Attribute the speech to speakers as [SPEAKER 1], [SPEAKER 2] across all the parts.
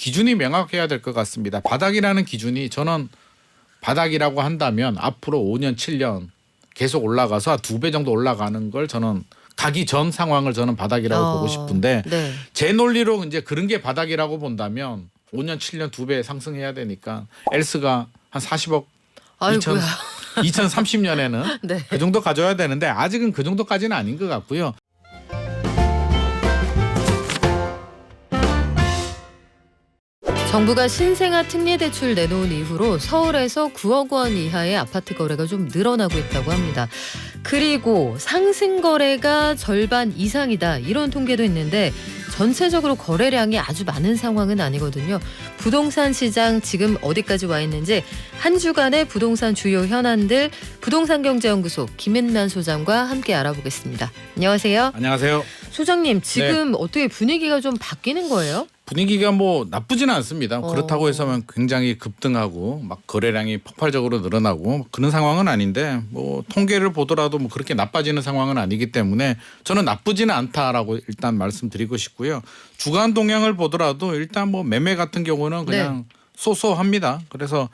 [SPEAKER 1] 기준이 명확해야 될 것 같습니다. 바닥이라는 기준이 저는 바닥이라고 한다면 앞으로 5년, 7년 계속 올라가서 한 2배 정도 올라가는 걸 저는 가기 전 상황을 저는 바닥이라고 보고 싶은데
[SPEAKER 2] 네.
[SPEAKER 1] 제 논리로 이제 그런 게 바닥이라고 본다면 5년, 7년 2배 상승해야 되니까 엘스가 한 40억
[SPEAKER 2] 아이고야.
[SPEAKER 1] 2030년에는
[SPEAKER 2] 네.
[SPEAKER 1] 그 정도 가져야 되는데 아직은 그 정도까지는 아닌 것 같고요.
[SPEAKER 2] 정부가 신생아 특례대출 내놓은 이후로 서울에서 9억 원 이하의 아파트 거래가 좀 늘어나고 있다고 합니다. 그리고 상승 거래가 절반 이상이다 이런 통계도 있는데 전체적으로 거래량이 아주 많은 상황은 아니거든요. 부동산 시장 지금 어디까지 와 있는지 한 주간의 부동산 주요 현안들 부동산경제연구소 김은만 소장과 함께 알아보겠습니다. 안녕하세요.
[SPEAKER 1] 안녕하세요.
[SPEAKER 2] 소장님 지금 어떻게 분위기가 좀 바뀌는 거예요?
[SPEAKER 1] 분위기가 뭐 나쁘지는 않습니다. 그렇다고 해서만 굉장히 급등하고 막 거래량이 폭발적으로 늘어나고 그런 상황은 아닌데 뭐 통계를 보더라도 뭐 그렇게 나빠지는 상황은 아니기 때문에 저는 나쁘지는 않다라고 일단 말씀드리고 싶고요. 주간 동향을 보더라도 일단 뭐 매매 같은 경우는 그냥 소소합니다. 그래서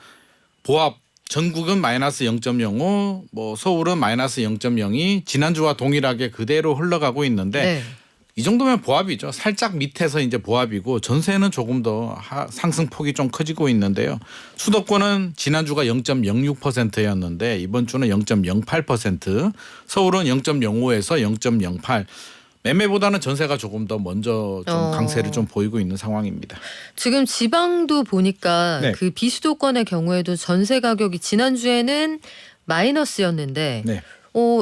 [SPEAKER 1] 보합 전국은 마이너스 0.05, 뭐 서울은 마이너스 0.02, 지난주와 동일하게 그대로 흘러가고 있는데 이 정도면 보합이죠. 살짝 밑에서 이제 보합이고 전세는 조금 더 상승폭이 좀 커지고 있는데요. 수도권은 지난주가 0.06%였는데 이번 주는 0.08%, 서울은 0.05에서 0.08. 매매보다는 전세가 조금 더 먼저 좀 강세를 좀 보이고 있는 상황입니다.
[SPEAKER 2] 지금 지방도 보니까
[SPEAKER 1] 네.
[SPEAKER 2] 그 비수도권의 경우에도 전세 가격이 지난주에는 마이너스였는데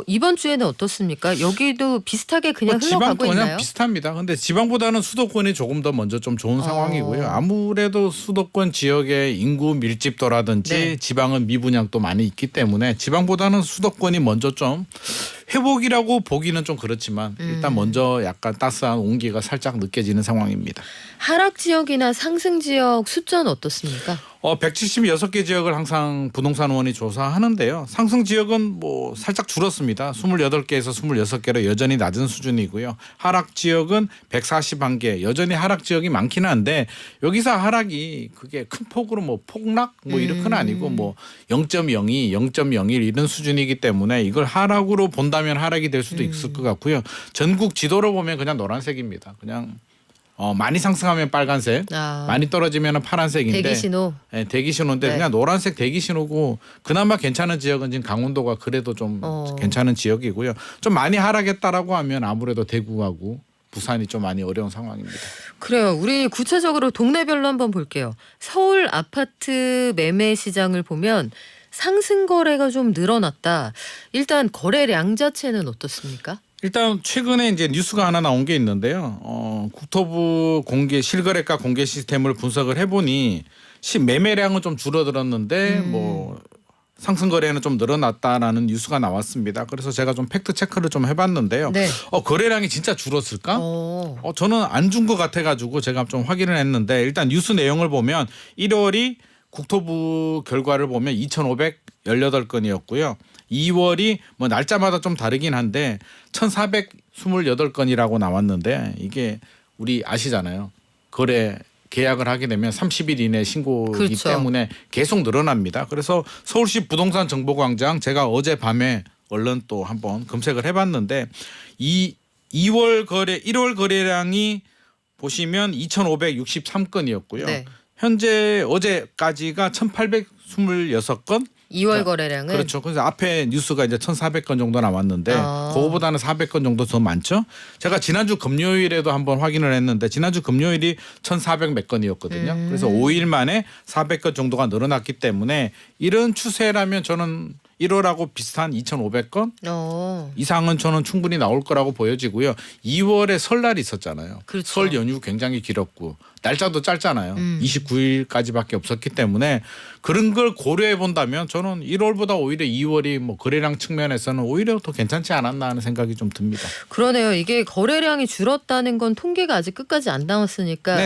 [SPEAKER 2] 이번 주에는 어떻습니까? 여기도 비슷하게 그냥 흘러가고
[SPEAKER 1] 지방도 그냥
[SPEAKER 2] 있나요?
[SPEAKER 1] 비슷합니다. 근데 지방보다는 수도권이 조금 더 먼저 좀 좋은 상황이고요. 아무래도 수도권 지역의 인구 밀집도라든지 지방은 미분양도 많이 있기 때문에 지방보다는 수도권이 먼저 좀 회복이라고 보기는 좀 그렇지만 일단 먼저 약간 따스한 온기가 살짝 느껴지는 상황입니다.
[SPEAKER 2] 하락 지역이나 상승 지역 숫자는 어떻습니까?
[SPEAKER 1] 176개 지역을 항상 부동산원이 조사하는데요. 상승 지역은 뭐 살짝 줄었습니다. 28개에서 26개로 여전히 낮은 수준이고요. 하락 지역은 141개. 여전히 하락 지역이 많기는 한데 여기서 하락이 그게 큰 폭으로 뭐 폭락 뭐 이렇게는 아니고 뭐 0.02, 0.01 이런 수준이기 때문에 이걸 하락으로 본다면 하락이 될 수도 있을 것 같고요. 전국 지도로 보면 그냥 노란색입니다. 그냥 많이 상승하면 빨간색, 많이 떨어지면 파란색인데
[SPEAKER 2] 대기 신호.
[SPEAKER 1] 네, 대기 신호인데 그냥 노란색 대기 신호고 그나마 괜찮은 지역은 지금 강원도가 그래도 좀 괜찮은 지역이고요. 좀 많이 하락했다라고 하면 아무래도 대구하고 부산이 좀 많이 어려운 상황입니다.
[SPEAKER 2] 그래요. 우리 구체적으로 동네별로 한번 볼게요. 서울 아파트 매매 시장을 보면 상승 거래가 좀 늘어났다. 일단 거래량 자체는 어떻습니까?
[SPEAKER 1] 일단 최근에 이제 뉴스가 하나 나온 게 있는데요. 국토부 공개 실거래가 공개 시스템을 분석을 해보니 매매량은 좀 줄어들었는데 뭐 상승 거래는 좀 늘어났다라는 뉴스가 나왔습니다. 그래서 제가 좀 팩트 체크를 좀 해봤는데요. 거래량이 진짜 줄었을까? 저는 안 준 것 같아가지고 제가 좀 확인을 했는데 일단 뉴스 내용을 보면 1월이 국토부 결과를 보면 2,518건이었고요. 2월이 뭐 날짜마다 좀 다르긴 한데 1,428건이라고 나왔는데 이게 우리 아시잖아요. 거래 계약을 하게 되면 30일 이내 신고이기 때문에 계속 늘어납니다. 그래서 서울시 부동산 정보광장 제가 어젯밤에 얼른 또 한번 검색을 해봤는데 2월 거래 1월 거래량이 보시면 2,563건이었고요. 현재 어제까지가 1,826건.
[SPEAKER 2] 2월 거래량은
[SPEAKER 1] 그렇죠. 그래서 앞에 뉴스가 이제 1,400건 정도 나왔는데 그거보다는 400건 정도 더 많죠. 제가 지난주 금요일에도 한번 확인을 했는데 지난주 금요일이 1,400 몇 건이었거든요. 그래서 5일 만에 400건 정도가 늘어났기 때문에 이런 추세라면 저는 1월하고 비슷한 2,500건 이상은 저는 충분히 나올 거라고 보여지고요. 2월에 설날이 있었잖아요. 설 연휴 굉장히 길었고 날짜도 짧잖아요. 29일까지밖에 없었기 때문에 그런 걸 고려해 본다면 저는 1월보다 오히려 2월이 뭐 거래량 측면에서는 오히려 더 괜찮지 않았나 하는 생각이 좀 듭니다.
[SPEAKER 2] 그러네요. 이게 거래량이 줄었다는 건 통계가 아직 끝까지 안 나왔으니까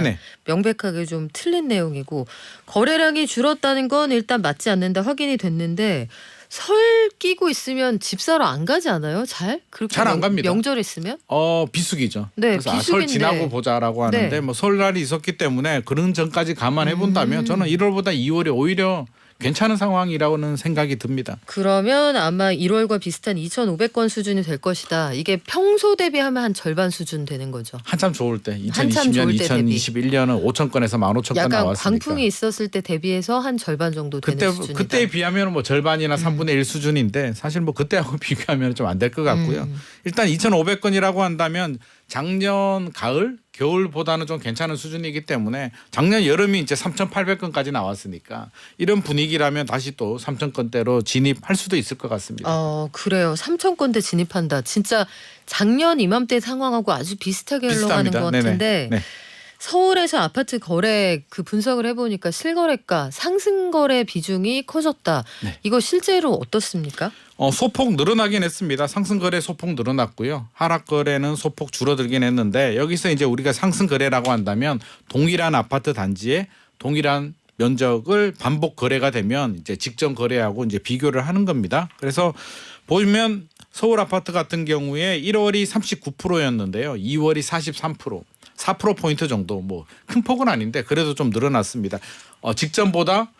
[SPEAKER 2] 명백하게 좀 틀린 내용이고 거래량이 줄었다는 건 일단 맞지 않는다 확인이 됐는데 설 끼고 있으면 집 사러 안 가지 않아요? 잘? 그렇게
[SPEAKER 1] 잘안 갑니다.
[SPEAKER 2] 명절 있으면?
[SPEAKER 1] 비수기죠.
[SPEAKER 2] 네,
[SPEAKER 1] 그래서 설
[SPEAKER 2] 비수기인데.
[SPEAKER 1] 지나고 보자라고 하는데
[SPEAKER 2] 네.
[SPEAKER 1] 뭐 설날이 있었기 때문에 그런 전까지 감안해 본다면 저는 1월보다 2월이 오히려 괜찮은 상황이라고는 생각이 듭니다.
[SPEAKER 2] 그러면 아마 1월과 비슷한 2,500건 수준이 될 것이다. 이게 평소 대비하면 한 절반 수준 되는 거죠.
[SPEAKER 1] 한참 좋을 때
[SPEAKER 2] 한참
[SPEAKER 1] 2020년,
[SPEAKER 2] 좋을 때 대비.
[SPEAKER 1] 2021년은 5,000건에서 15,000건
[SPEAKER 2] 약간
[SPEAKER 1] 나왔으니까.
[SPEAKER 2] 광풍이 있었을 때 대비해서 한 절반 정도 되는 수준이다.
[SPEAKER 1] 그때에 비하면 뭐 절반이나 3분의 1 수준인데 사실 뭐 그때하고 비교하면 좀 안 될 것 같고요. 일단 2,500건이라고 한다면 작년 가을, 겨울보다는 좀 괜찮은 수준이기 때문에 작년 여름이 이제 3,800건까지 나왔으니까 이런 분위기라면 다시 또 3,000건대로 진입할 수도 있을 것 같습니다.
[SPEAKER 2] 그래요. 3,000건대 진입한다. 진짜 작년 이맘때 상황하고 아주 비슷하게 흘러가는
[SPEAKER 1] 비슷합니다.
[SPEAKER 2] 것 같은데
[SPEAKER 1] 네네. 네.
[SPEAKER 2] 서울에서 아파트 거래 그 분석을 해보니까 실거래가 상승거래 비중이 커졌다.
[SPEAKER 1] 네.
[SPEAKER 2] 이거 실제로 어떻습니까?
[SPEAKER 1] 소폭 늘어나긴 했습니다. 상승거래 소폭 늘어났고요. 하락거래는 소폭 줄어들긴 했는데 여기서 이제 우리가 상승거래라고 한다면 동일한 아파트 단지에 동일한 면적을 반복 거래가 되면 이제 직전 거래하고 이제 비교를 하는 겁니다. 그래서 보면 서울 아파트 같은 경우에 1월이 39%였는데요. 2월이 43%. 4%포인트 정도 뭐 큰 폭은 아닌데 그래도 좀 늘어났습니다. 직전보다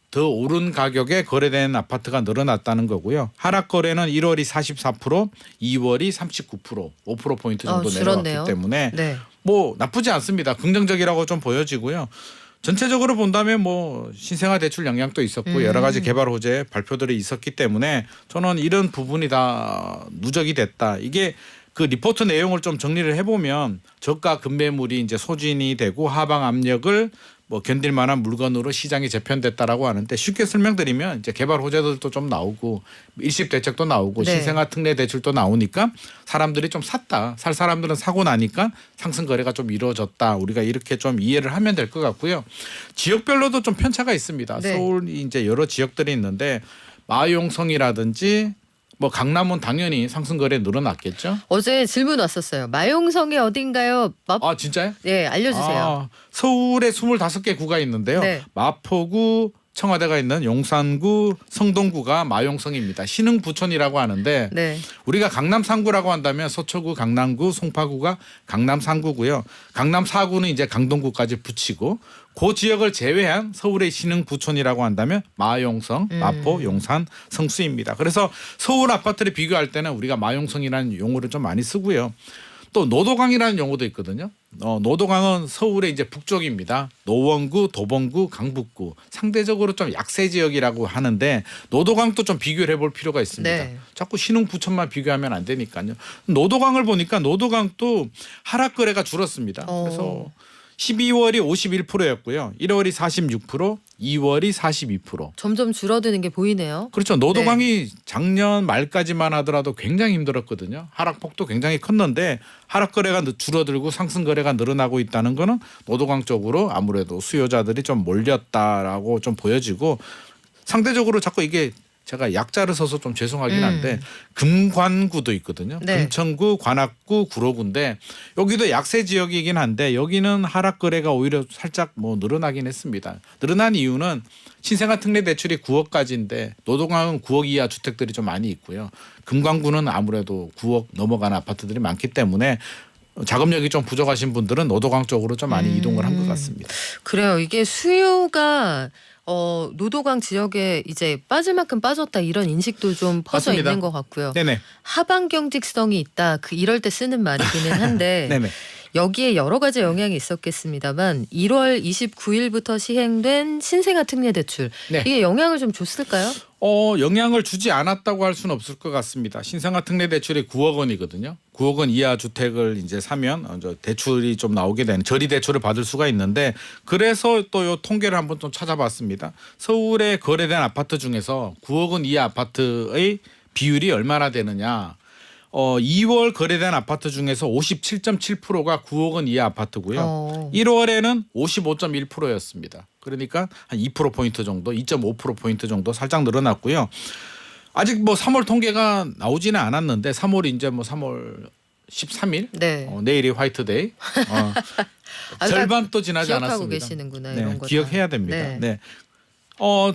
[SPEAKER 1] 더 오른 가격에 거래된 아파트가 늘어났다는 거고요. 하락 거래는 1월이 44%, 2월이 39%, 5%포인트 정도
[SPEAKER 2] 줄었네요.
[SPEAKER 1] 내려왔기 때문에
[SPEAKER 2] 네.
[SPEAKER 1] 뭐 나쁘지 않습니다. 긍정적이라고 좀 보여지고요. 전체적으로 본다면 뭐 신생아 대출 영향도 있었고 여러 가지 개발 호재 발표들이 있었기 때문에 저는 이런 부분이 다 누적이 됐다. 이게 그 리포트 내용을 좀 정리를 해보면 저가 급매물이 이제 소진이 되고 하방 압력을 뭐 견딜 만한 물건으로 시장이 재편됐다라고 하는데 쉽게 설명드리면 이제 개발 호재들도 좀 나오고 일시 대책도 나오고
[SPEAKER 2] 네.
[SPEAKER 1] 신생아 특례 대출도 나오니까 사람들이 좀 샀다. 살 사람들은 사고 나니까 상승 거래가 좀 이루어졌다. 우리가 이렇게 좀 이해를 하면 될 것 같고요. 지역별로도 좀 편차가 있습니다.
[SPEAKER 2] 네.
[SPEAKER 1] 서울이 이제 여러 지역들이 있는데 마용성이라든지 뭐 강남은 당연히 상승 거래 늘어났겠죠.
[SPEAKER 2] 어제 질문 왔었어요. 마용성이 어딘가요?
[SPEAKER 1] 진짜요?
[SPEAKER 2] 네, 알려주세요.
[SPEAKER 1] 서울에 25개 구가 있는데요.
[SPEAKER 2] 네.
[SPEAKER 1] 마포구 청와대가 있는 용산구 성동구가 마용성입니다. 신흥부촌이라고 하는데
[SPEAKER 2] 네.
[SPEAKER 1] 우리가 강남 3구라고 한다면 서초구, 강남구, 송파구가 강남 3구고요. 강남 4구는 이제 강동구까지 붙이고 그 지역을 제외한 서울의 신흥부촌이라고 한다면 마용성, 마포, 용산, 성수입니다. 그래서 서울 아파트를 비교할 때는 우리가 마용성이라는 용어를 좀 많이 쓰고요. 또 노도강이라는 용어도 있거든요. 노도강은 서울의 이제 북쪽입니다. 노원구, 도봉구, 강북구 상대적으로 좀 약세 지역이라고 하는데 노도강도 좀 비교를 해볼 필요가 있습니다.
[SPEAKER 2] 네.
[SPEAKER 1] 자꾸 신흥부천만 비교하면 안 되니까요. 노도강을 보니까 노도강도 하락 거래가 줄었습니다. 그래서 12월이 51%였고요. 1월이 46%, 2월이 42%.
[SPEAKER 2] 점점 줄어드는 게 보이네요.
[SPEAKER 1] 그렇죠. 노도강이 작년 말까지만 하더라도 굉장히 힘들었거든요. 하락폭도 굉장히 컸는데 하락 거래가 줄어들고 상승 거래가 늘어나고 있다는 거는 노도강 쪽으로 아무래도 수요자들이 좀 몰렸다라고 좀 보여지고 상대적으로 자꾸 이게 제가 약자를 써서 좀 죄송하긴 한데 금관구도 있거든요.
[SPEAKER 2] 네.
[SPEAKER 1] 금천구, 관악구, 구로구인데 여기도 약세 지역이긴 한데 여기는 하락 거래가 오히려 살짝 뭐 늘어나긴 했습니다. 늘어난 이유는 신생아 특례 대출이 9억까지인데 노동강은 9억 이하 주택들이 좀 많이 있고요. 금관구는 아무래도 9억 넘어가는 아파트들이 많기 때문에 자금력이 좀 부족하신 분들은 노도강 쪽으로 좀 많이 이동을 한 것 같습니다.
[SPEAKER 2] 그래요. 이게 수요가 노도강 지역에 이제 빠질 만큼 빠졌다 이런 인식도 좀 퍼져
[SPEAKER 1] 맞습니다.
[SPEAKER 2] 있는 것 같고요.
[SPEAKER 1] 네네.
[SPEAKER 2] 하방 경직성이 있다. 이럴 때 쓰는 말이기는 한데
[SPEAKER 1] 네네.
[SPEAKER 2] 여기에 여러 가지 영향이 있었겠습니다만 1월 29일부터 시행된 신생아 특례 대출
[SPEAKER 1] 네.
[SPEAKER 2] 이게 영향을 좀 줬을까요?
[SPEAKER 1] 영향을 주지 않았다고 할 수는 없을 것 같습니다. 신생아 특례 대출이 9억 원이거든요. 9억 원 이하 주택을 이제 사면 대출이 좀 나오게 되는 저리 대출을 받을 수가 있는데 그래서 또 요 통계를 한번 좀 찾아봤습니다. 서울에 거래된 아파트 중에서 9억 원 이하 아파트의 비율이 얼마나 되느냐. 2월 거래된 아파트 중에서 57.7%가 9억 원 이하 아파트고요. 1월에는 55.1%였습니다. 그러니까 한 2%포인트 정도, 2.5%포인트 정도 살짝 늘어났고요. 아직 뭐 3월 통계가 나오지는 않았는데 3월이 이제 뭐 3월 13일
[SPEAKER 2] 네.
[SPEAKER 1] 내일이 화이트데이. 절반 또 지나지
[SPEAKER 2] 기억하고
[SPEAKER 1] 않았습니다.
[SPEAKER 2] 계시는구나
[SPEAKER 1] 네,
[SPEAKER 2] 이런 거.
[SPEAKER 1] 기억해야 됩니다.
[SPEAKER 2] 네.
[SPEAKER 1] 네.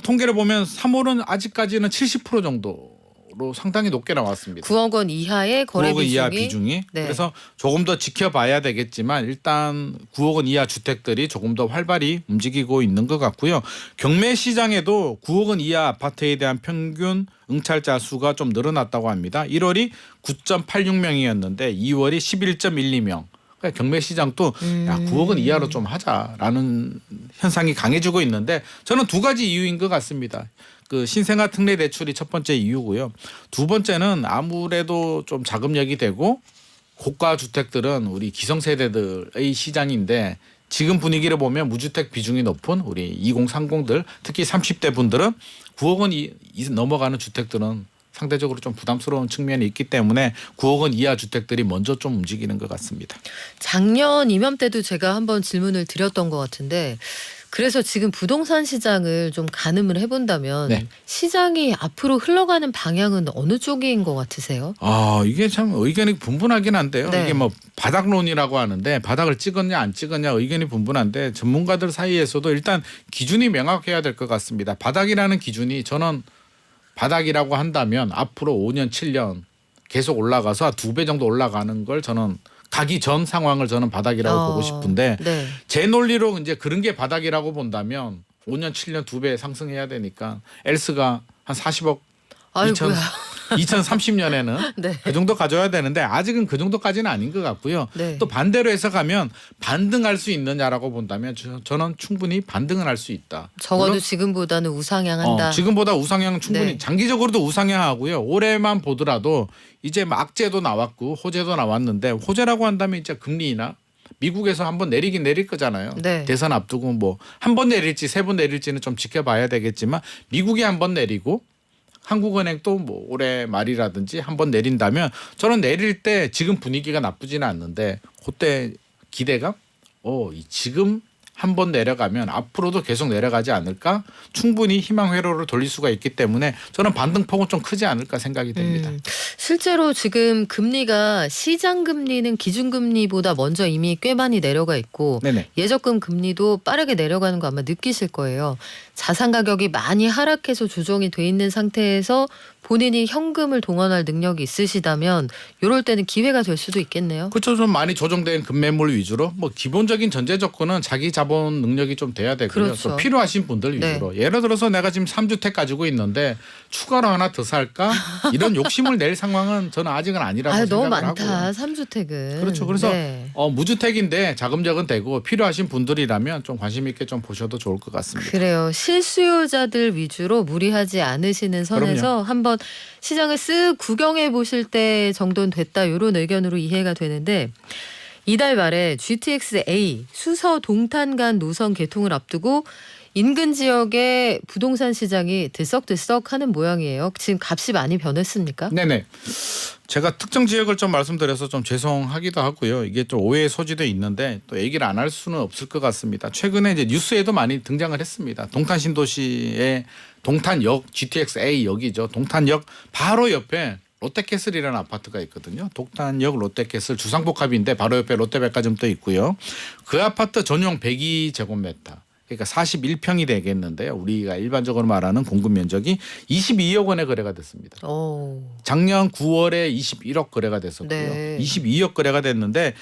[SPEAKER 1] 통계를 보면 3월은 아직까지는 70% 정도로 상당히 높게 나왔습니다.
[SPEAKER 2] 9억 원 이하의 거래
[SPEAKER 1] 9억 원 이하
[SPEAKER 2] 비중이.
[SPEAKER 1] 비중이.
[SPEAKER 2] 네.
[SPEAKER 1] 그래서 조금 더 지켜봐야 되겠지만 일단 9억 원 이하 주택들이 조금 더 활발히 움직이고 있는 것 같고요. 경매 시장에도 9억 원 이하 아파트에 대한 평균 응찰자 수가 좀 늘어났다고 합니다. 1월이 9.86명이었는데 2월이 11.12명. 그러니까 경매 시장도 야 9억 원 이하로 좀 하자라는 현상이 강해지고 있는데 저는 두 가지 이유인 것 같습니다. 그 신생아 특례 대출이 첫 번째 이유고요. 두 번째는 아무래도 좀 자금력이 되고 고가 주택들은 우리 기성세대들의 시장인데 지금 분위기를 보면 무주택 비중이 높은 우리 2030들 특히 30대 분들은 9억 원이 넘어가는 주택들은 상대적으로 좀 부담스러운 측면이 있기 때문에 9억 원 이하 주택들이 먼저 좀 움직이는 것 같습니다.
[SPEAKER 2] 작년 이맘때도 제가 한번 질문을 드렸던 것 같은데 그래서 지금 부동산 시장을 좀 가늠을 해본다면
[SPEAKER 1] 네.
[SPEAKER 2] 시장이 앞으로 흘러가는 방향은 어느 쪽인 것 같으세요?
[SPEAKER 1] 이게 참 의견이 분분하긴 한데요.
[SPEAKER 2] 네.
[SPEAKER 1] 이게 뭐 바닥론이라고 하는데 바닥을 찍었냐 안 찍었냐 의견이 분분한데 전문가들 사이에서도 일단 기준이 명확해야 될 것 같습니다. 바닥이라는 기준이 저는 바닥이라고 한다면 앞으로 5년 7년 계속 올라가서 한 2배 정도 올라가는 걸 저는 가기 전 상황을 저는 바닥이라고 보고 싶은데
[SPEAKER 2] 네.
[SPEAKER 1] 제 논리로 이제 그런 게 바닥이라고 본다면 5년 7년 2배 상승해야 되니까 엘스가 한 40억
[SPEAKER 2] 아이고야.
[SPEAKER 1] 2030년에는
[SPEAKER 2] 네.
[SPEAKER 1] 그 정도 가져야 되는데 아직은 그 정도까지는 아닌 것 같고요.
[SPEAKER 2] 네.
[SPEAKER 1] 또 반대로 해석하면 반등할 수 있느냐라고 본다면 저는 충분히 반등을 할 수 있다.
[SPEAKER 2] 적어도
[SPEAKER 1] 물론
[SPEAKER 2] 지금보다는 우상향한다.
[SPEAKER 1] 지금보다 우상향 충분히
[SPEAKER 2] 네.
[SPEAKER 1] 장기적으로도 우상향하고요. 올해만 보더라도 이제 뭐 악재도 나왔고 호재도 나왔는데 호재라고 한다면 이제 금리나 미국에서 한번 내리긴 내릴 거잖아요.
[SPEAKER 2] 네.
[SPEAKER 1] 대선 앞두고 뭐 한 번 내릴지 세 번 내릴지는 좀 지켜봐야 되겠지만 미국이 한 번 내리고 한국은행도 뭐 올해 말이라든지 한 번 내린다면 저는 내릴 때 지금 분위기가 나쁘지는 않는데 그때 기대감 지금 한 번 내려가면 앞으로도 계속 내려가지 않을까 충분히 희망 회로를 돌릴 수가 있기 때문에 저는 반등폭은 좀 크지 않을까 생각이 됩니다.
[SPEAKER 2] 실제로 지금 금리가 시장 금리는 기준 금리보다 먼저 이미 꽤 많이 내려가 있고
[SPEAKER 1] 네네.
[SPEAKER 2] 예적금 금리도 빠르게 내려가는 거 아마 느끼실 거예요. 자산 가격이 많이 하락해서 조정이 돼 있는 상태에서 본인이 현금을 동원할 능력이 있으시다면 이럴 때는 기회가 될 수도 있겠네요.
[SPEAKER 1] 그렇죠. 좀 많이 조정된 급매물 위주로 뭐 기본적인 전제 조건은 자기 자본 능력이 좀 돼야 되고요.
[SPEAKER 2] 그렇죠.
[SPEAKER 1] 또 필요하신 분들 위주로. 예를 들어서 내가 지금 3주택 가지고 있는데 추가로 하나 더 살까? 이런 욕심을 낼 상황은 저는 아직은 아니라고
[SPEAKER 2] 너무
[SPEAKER 1] 생각을
[SPEAKER 2] 많다.
[SPEAKER 1] 하고요.
[SPEAKER 2] 3주택은.
[SPEAKER 1] 그렇죠. 그래서
[SPEAKER 2] 네.
[SPEAKER 1] 무주택인데 자금적은 되고 필요하신 분들이라면 좀 관심 있게 좀 보셔도 좋을 것 같습니다.
[SPEAKER 2] 그래요. 실수요자들 위주로 무리하지 않으시는 선에서 한번 시장을 쓱 구경해 보실 때 정도는 됐다. 이런 의견으로 이해가 되는데 이달 말에 GTX-A 수서 동탄 간 노선 개통을 앞두고 인근 지역의 부동산 시장이 들썩들썩하는 모양이에요. 지금 값이 많이 변했습니까?
[SPEAKER 1] 네네. 제가 특정 지역을 좀 말씀드려서 좀 죄송하기도 하고요. 이게 좀 오해의 소지도 있는데 또 얘기를 안 할 수는 없을 것 같습니다. 최근에 이제 뉴스에도 많이 등장을 했습니다. 동탄 신도시의 동탄역 GTX-A 역이죠. 동탄역 바로 옆에 롯데캐슬이라는 아파트가 있거든요. 동탄역 롯데캐슬 주상복합인데 바로 옆에 롯데백화점도 있고요. 그 아파트 전용 102제곱미터. 그러니까 41평이 되겠는데요. 우리가 일반적으로 말하는 공급 면적이 22억 원에 거래가 됐습니다. 작년 9월에 21억 거래가 됐었고요.
[SPEAKER 2] 네.
[SPEAKER 1] 22억 거래가 됐는데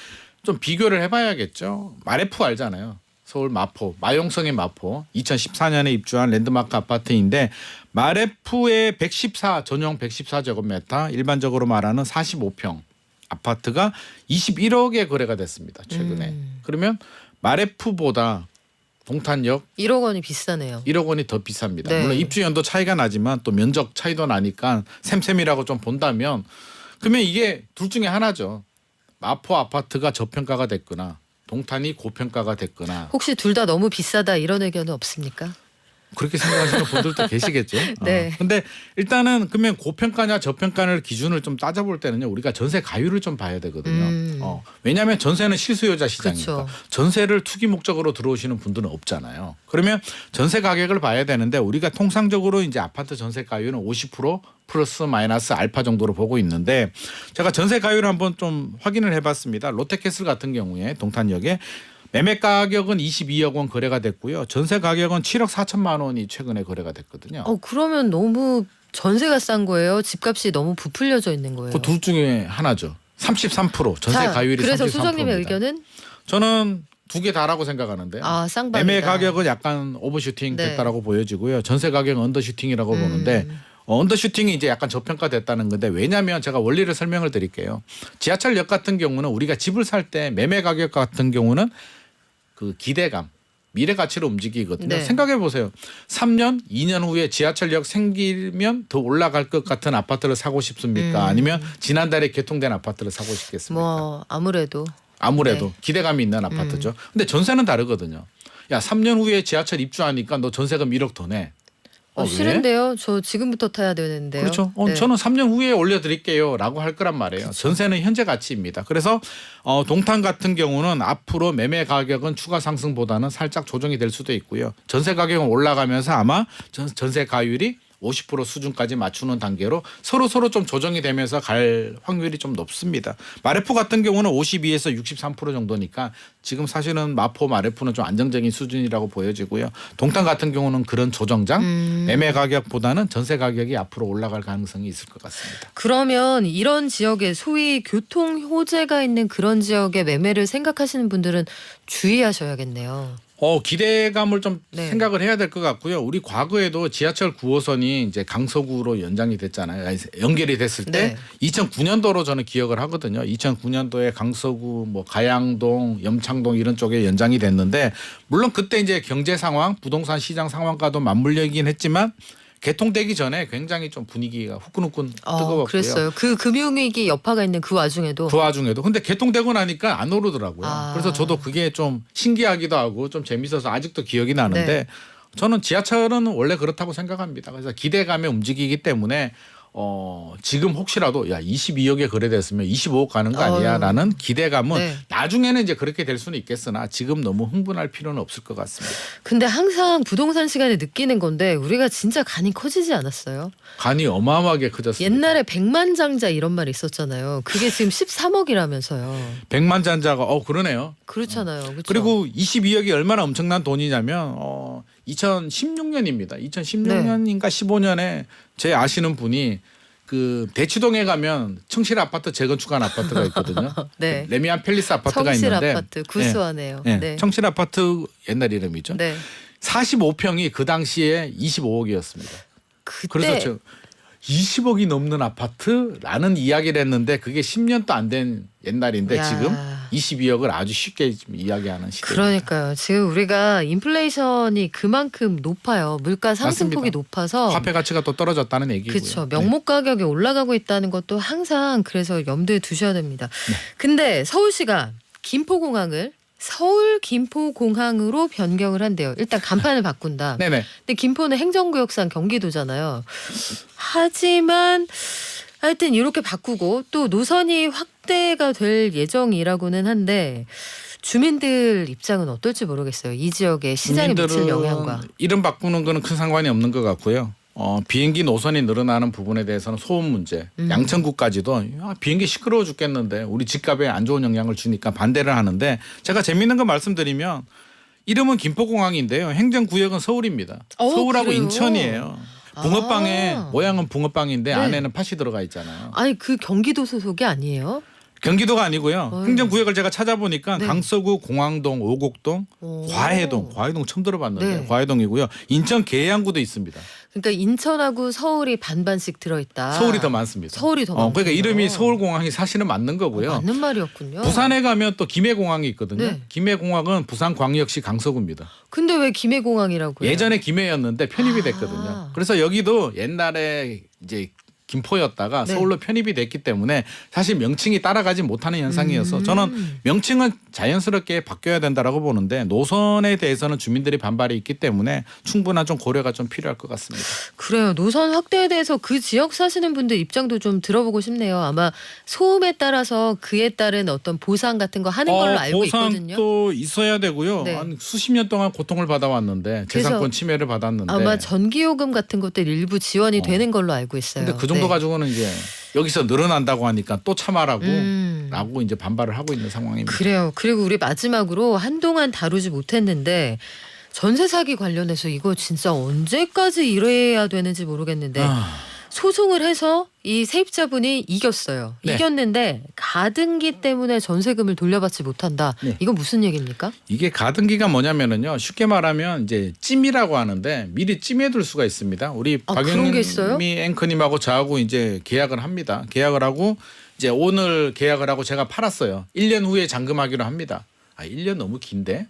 [SPEAKER 1] 좀 비교를 해봐야겠죠. 마레프 알잖아요. 서울 마포, 마용성의 마포 2014년에 입주한 랜드마크 아파트인데 마레프의 114 전용 114제곱미터 일반적으로 말하는 45평 아파트가 21억에 거래가 됐습니다. 최근에. 그러면 마레프보다 동탄역
[SPEAKER 2] 1억 원이 비싸네요.
[SPEAKER 1] 1억 원이 더 비쌉니다.
[SPEAKER 2] 네.
[SPEAKER 1] 물론 입주 연도 차이가 나지만 또 면적 차이도 나니까 셈셈이라고 좀 본다면 그러면 이게 둘 중에 하나죠. 마포 아파트가 저평가가 됐거나 동탄이 고평가가 됐거나
[SPEAKER 2] 혹시 둘 다 너무 비싸다 이런 의견은 없습니까?
[SPEAKER 1] 그렇게 생각하시는 분들도 계시겠죠.
[SPEAKER 2] 네.
[SPEAKER 1] 근데 일단은 그러면 고평가냐 저평가를 기준을 좀 따져볼 때는요. 우리가 전세 가율을 좀 봐야 되거든요. 왜냐하면 전세는 실수요자 시장이니까.
[SPEAKER 2] 그렇죠.
[SPEAKER 1] 전세를 투기 목적으로 들어오시는 분들은 없잖아요. 그러면 전세 가격을 봐야 되는데 우리가 통상적으로 이제 아파트 전세 가율은 50% 플러스 마이너스 알파 정도로 보고 있는데 제가 전세 가율을 한번 좀 확인을 해봤습니다. 롯데캐슬 같은 경우에 동탄역에 매매 가격은 22억 원 거래가 됐고요. 전세 가격은 7억 4천만 원이 최근에 거래가 됐거든요.
[SPEAKER 2] 그러면 너무 전세가 싼 거예요? 집값이 너무 부풀려져 있는 거예요?
[SPEAKER 1] 그 둘 중에 하나죠. 33% 전세
[SPEAKER 2] 자,
[SPEAKER 1] 가율이 33%입니다.
[SPEAKER 2] 그래서 소장님의 의견은?
[SPEAKER 1] 저는 두 개 다라고 생각하는데
[SPEAKER 2] 쌍방이다.
[SPEAKER 1] 매매 가격은 약간 오버슈팅
[SPEAKER 2] 네.
[SPEAKER 1] 됐다라고 보여지고요. 전세 가격은 언더슈팅이라고 보는데 언더슈팅이 이제 약간 저평가됐다는 건데 왜냐하면 제가 원리를 설명을 드릴게요. 지하철역 같은 경우는 우리가 집을 살 때 매매 가격 같은 경우는 그 기대감, 미래 가치로 움직이거든요.
[SPEAKER 2] 네.
[SPEAKER 1] 생각해 보세요. 3년, 2년 후에 지하철역 생기면 더 올라갈 것 같은 아파트를 사고 싶습니까? 아니면 지난달에 개통된 아파트를 사고 싶겠습니까?
[SPEAKER 2] 뭐 아무래도 네.
[SPEAKER 1] 기대감이 있는 아파트죠. 근데 전세는 다르거든요. 야, 3년 후에 지하철 입주하니까 너 전세금 1억 더 내. 왜?
[SPEAKER 2] 싫은데요. 저 지금부터 타야 되는데요.
[SPEAKER 1] 그렇죠.
[SPEAKER 2] 네.
[SPEAKER 1] 저는 3년 후에 올려드릴게요라고 할 거란 말이에요.
[SPEAKER 2] 그렇죠.
[SPEAKER 1] 전세는 현재 가치입니다. 그래서 동탄 같은 경우는 앞으로 매매 가격은 추가 상승보다는 살짝 조정이 될 수도 있고요. 전세 가격은 올라가면서 아마 전세 가율이 50% 수준까지 맞추는 단계로 서로 좀 조정이 되면서 갈 확률이 좀 높습니다. 마레포 같은 경우는 52에서 63% 정도니까 지금 사실은 마포 마레포는 좀 안정적인 수준이라고 보여지고요. 동탄 같은 경우는 그런 조정장 매매 가격보다는 전세 가격이 앞으로 올라갈 가능성이 있을 것 같습니다.
[SPEAKER 2] 그러면 이런 지역에 소위 교통 호재가 있는 그런 지역의 매매를 생각하시는 분들은 주의하셔야겠네요.
[SPEAKER 1] 기대감을 좀
[SPEAKER 2] 네.
[SPEAKER 1] 생각을 해야 될 것 같고요. 우리 과거에도 지하철 9호선이 이제 강서구로 연장이 됐잖아요. 연결이 됐을 때
[SPEAKER 2] 네.
[SPEAKER 1] 2009년도로 저는 기억을 하거든요. 2009년도에 강서구, 뭐 가양동, 염창동 이런 쪽에 연장이 됐는데 물론 그때 이제 경제 상황, 부동산 시장 상황과도 맞물려있긴 했지만 개통되기 전에 굉장히 좀 분위기가 후끈후끈 뜨거웠고요.
[SPEAKER 2] 그랬어요. 그 금융위기 여파가 있는 그 와중에도.
[SPEAKER 1] 근데 개통되고 나니까 안 오르더라고요. 그래서 저도 그게 좀 신기하기도 하고 좀 재밌어서 아직도 기억이 나는데
[SPEAKER 2] 네.
[SPEAKER 1] 저는 지하철은 원래 그렇다고 생각합니다. 그래서 기대감에 움직이기 때문에 지금 혹시라도 야 22억에 거래됐으면 25억 가는 거 아니야라는 기대감은
[SPEAKER 2] 네.
[SPEAKER 1] 나중에는 이제 그렇게 될 수는 있겠으나 지금 너무 흥분할 필요는 없을 것 같습니다.
[SPEAKER 2] 근데 항상 부동산 시간에 느끼는 건데 우리가 진짜 간이 커지지 않았어요?
[SPEAKER 1] 간이 어마어마하게 커졌습니다.
[SPEAKER 2] 옛날에 백만장자 이런 말 있었잖아요. 그게 지금 13억이라면서요.
[SPEAKER 1] 백만장자가 그러네요.
[SPEAKER 2] 그렇잖아요. 그렇죠?
[SPEAKER 1] 그리고 22억이 얼마나 엄청난 돈이냐면 2016년입니다. 2016년인가 15년에 제 아시는 분이 그 대치동에 가면 청실 아파트 재건축한 아파트가 있거든요.
[SPEAKER 2] 네.
[SPEAKER 1] 레미안 팰리스 아파트가
[SPEAKER 2] 청실
[SPEAKER 1] 있는데
[SPEAKER 2] 아파트 구수하네요.
[SPEAKER 1] 네.
[SPEAKER 2] 네.
[SPEAKER 1] 청실 아파트 옛날 이름이죠.
[SPEAKER 2] 네.
[SPEAKER 1] 45평이 그 당시에 25억이었습니다.
[SPEAKER 2] 그때
[SPEAKER 1] 그래서 20억이 넘는 아파트라는 이야기를 했는데 그게 10년도 안 된 옛날인데
[SPEAKER 2] 야.
[SPEAKER 1] 지금 22억을 아주 쉽게 지금 이야기하는 시대.
[SPEAKER 2] 그러니까요. 지금 우리가 인플레이션이 그만큼 높아요. 물가 상승폭이
[SPEAKER 1] 맞습니다.
[SPEAKER 2] 높아서
[SPEAKER 1] 화폐 가치가 또 떨어졌다는 얘기고요.
[SPEAKER 2] 그렇죠. 명목 가격이 올라가고 있다는 것도 항상 그래서 염두에 두셔야 됩니다.
[SPEAKER 1] 네.
[SPEAKER 2] 근데 서울시가 김포공항을 서울 김포공항으로 변경을 한대요. 일단 간판을 바꾼다.
[SPEAKER 1] 네네.
[SPEAKER 2] 근데 김포는 행정구역상 경기도잖아요. 하지만 하여튼 이렇게 바꾸고 또 노선이 확대가 될 예정이라고는 한데 주민들 입장은 어떨지 모르겠어요. 이 지역에 시장에 미칠 영향과.
[SPEAKER 1] 이름 바꾸는 거는 큰 상관이 없는 것 같고요. 비행기 노선이 늘어나는 부분에 대해서는 소음 문제, 양천구까지도 비행기 시끄러워 죽겠는데 우리 집값에 안 좋은 영향을 주니까 반대를 하는데 제가 재밌는 거 말씀드리면 이름은 김포공항인데요. 행정구역은 서울입니다. 서울하고
[SPEAKER 2] 그래요?
[SPEAKER 1] 인천이에요. 붕어빵의 모양은 붕어빵인데
[SPEAKER 2] 네.
[SPEAKER 1] 안에는 팥이 들어가 있잖아요.
[SPEAKER 2] 아니 그 경기도 소속이 아니에요?
[SPEAKER 1] 경기도가 아니고요. 행정구역을 제가 찾아보니까
[SPEAKER 2] 네.
[SPEAKER 1] 강서구, 공항동, 오곡동, 과해동 처음 들어봤는데
[SPEAKER 2] 네.
[SPEAKER 1] 과해동이고요. 인천 계양구도 있습니다.
[SPEAKER 2] 그러니까 인천하고 서울이 반반씩 들어있다.
[SPEAKER 1] 서울이 더 많습니다.
[SPEAKER 2] 서울이 더 많군요.
[SPEAKER 1] 그러니까 이름이 서울공항이 사실은 맞는 거고요.
[SPEAKER 2] 맞는 말이었군요.
[SPEAKER 1] 부산에 가면 또 김해공항이 있거든요.
[SPEAKER 2] 네.
[SPEAKER 1] 김해공항은 부산광역시 강서구입니다.
[SPEAKER 2] 근데 왜 김해공항이라고요?
[SPEAKER 1] 예전에 김해였는데 편입이 됐거든요. 그래서 여기도 옛날에 이제 김포였다가
[SPEAKER 2] 네.
[SPEAKER 1] 서울로 편입이 됐기 때문에 사실 명칭이 따라가지 못하는 현상이어서 저는 명칭은 자연스럽게 바뀌어야 된다라고 보는데 노선에 대해서는 주민들이 반발이 있기 때문에 충분한 좀 고려가 좀 필요할 것 같습니다.
[SPEAKER 2] 그래요. 노선 확대에 대해서 그 지역 사시는 분들 입장도 좀 들어보고 싶네요. 아마 소음에 따라서 그에 따른 어떤 보상 같은 거 하는 걸로 알고 있거든요.
[SPEAKER 1] 보상도 있어야 되고요.
[SPEAKER 2] 네.
[SPEAKER 1] 한 수십 년 동안 고통을 받아왔는데 재산권 침해를 받았는데
[SPEAKER 2] 아마 전기요금 같은 것들 일부 지원이 되는 걸로 알고 있어요.
[SPEAKER 1] 근데 그 정도
[SPEAKER 2] 네.
[SPEAKER 1] 가지고는 이제 여기서 늘어난다고 하니까 또 참아라고 라고 이제 반발을 하고 있는 상황입니다.
[SPEAKER 2] 그래요. 그리고 우리 마지막으로 한동안 다루지 못했는데 전세 사기 관련해서 이거 진짜 언제까지 이래야 되는지 모르겠는데 소송을 해서 이 세입자분이 이겼어요.
[SPEAKER 1] 네.
[SPEAKER 2] 이겼는데 가등기 때문에 전세금을 돌려받지 못한다.
[SPEAKER 1] 네.
[SPEAKER 2] 이건 무슨 얘기입니까?
[SPEAKER 1] 이게 가등기가 뭐냐면은요. 쉽게 말하면 이제 찜이라고 하는데 미리 찜해둘 수가 있습니다. 우리
[SPEAKER 2] 그런 게 있어요?
[SPEAKER 1] 박영미 앵커님하고 저하고 이제 계약을 합니다. 계약을 하고 이제 오늘 계약을 하고 제가 팔았어요. 1년 후에 잔금하기로 합니다. 1년 너무 긴데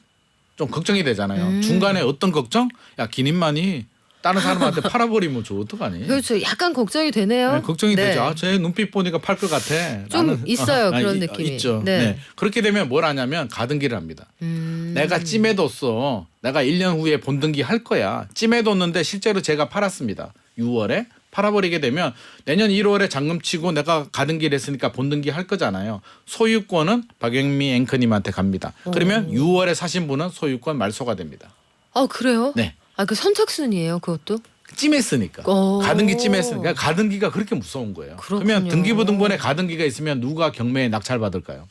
[SPEAKER 1] 좀 걱정이 되잖아요. 중간에 어떤 걱정? 야 기님만이 다른 사람한테 팔아버리면 저 어떡하니?
[SPEAKER 2] 그렇죠. 약간 걱정이 되네요.
[SPEAKER 1] 네, 걱정이
[SPEAKER 2] 네.
[SPEAKER 1] 되죠. 제 눈빛 보니까 팔 것 같아.
[SPEAKER 2] 좀 있어요, 그런 느낌이.
[SPEAKER 1] 있죠.
[SPEAKER 2] 네.
[SPEAKER 1] 네. 그렇게 되면 뭘 하냐면 가등기를 합니다. 내가 찜해뒀어. 내가 1년 후에 본등기 할 거야. 찜해뒀는데 실제로 제가 팔았습니다. 6월에 팔아버리게 되면 내년 1월에 잔금 치고 내가 가등기를 했으니까 본등기 할 거잖아요. 소유권은 박영미 앵커님한테 갑니다. 그러면 6월에 사신 분은 소유권 말소가 됩니다.
[SPEAKER 2] 그래요?
[SPEAKER 1] 네.
[SPEAKER 2] 그 선착순이에요, 그것도?
[SPEAKER 1] 찜했으니까.
[SPEAKER 2] 오.
[SPEAKER 1] 가등기 찜했으니까 가등기가 그렇게 무서운 거예요.
[SPEAKER 2] 그렇군요.
[SPEAKER 1] 그러면 등기부등본에 가등기가 있으면 누가 경매에 낙찰받을까요?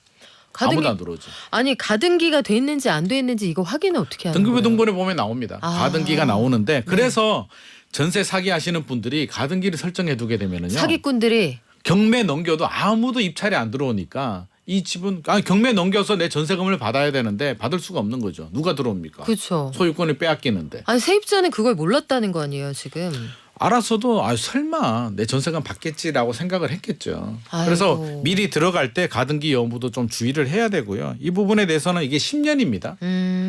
[SPEAKER 1] 아무도 안 들어오죠.
[SPEAKER 2] 아니 가등기가 돼 있는지 안 돼 있는지 이거 확인을 어떻게 하는 거예요?
[SPEAKER 1] 등기부등본에 보면 나옵니다.
[SPEAKER 2] 아.
[SPEAKER 1] 가등기가 나오는데 그래서 전세 사기 하시는 분들이 가등기를 설정해 두게 되면은요.
[SPEAKER 2] 사기꾼들이
[SPEAKER 1] 경매 넘겨도 아무도 입찰이 안 들어오니까 이 집은 경매 넘겨서 내 전세금을 받아야 되는데 받을 수가 없는 거죠. 누가 들어옵니까?
[SPEAKER 2] 그렇죠.
[SPEAKER 1] 소유권을 빼앗기는데.
[SPEAKER 2] 아니 세입자는 그걸 몰랐다는 거 아니에요 지금?
[SPEAKER 1] 알았어도 설마 내 전세금 받겠지라고 생각을 했겠죠. 그래서
[SPEAKER 2] 아이고.
[SPEAKER 1] 미리 들어갈 때 가등기 여부도 좀 주의를 해야 되고요. 이 부분에 대해서는 이게 10년입니다.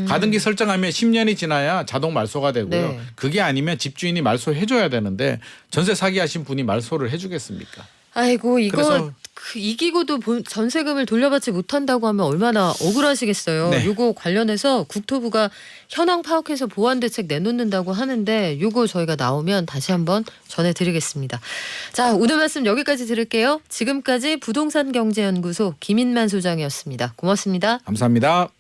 [SPEAKER 1] 가등기 설정하면 10년이 지나야 자동 말소가 되고요.
[SPEAKER 2] 네.
[SPEAKER 1] 그게 아니면 집주인이 말소해줘야 되는데 전세 사기하신 분이 말소를 해주겠습니까?
[SPEAKER 2] 아이고 이거
[SPEAKER 1] 그래서-
[SPEAKER 2] 이기고도 전세금을 돌려받지 못한다고 하면 얼마나 억울하시겠어요.
[SPEAKER 1] 네.
[SPEAKER 2] 요거 관련해서 국토부가 현황 파악해서 보완 대책 내놓는다고 하는데 요거 저희가 나오면 다시 한번 전해드리겠습니다. 자 오늘 말씀 여기까지 들을게요. 지금까지 부동산경제연구소 김인만 소장이었습니다. 고맙습니다.
[SPEAKER 1] 감사합니다.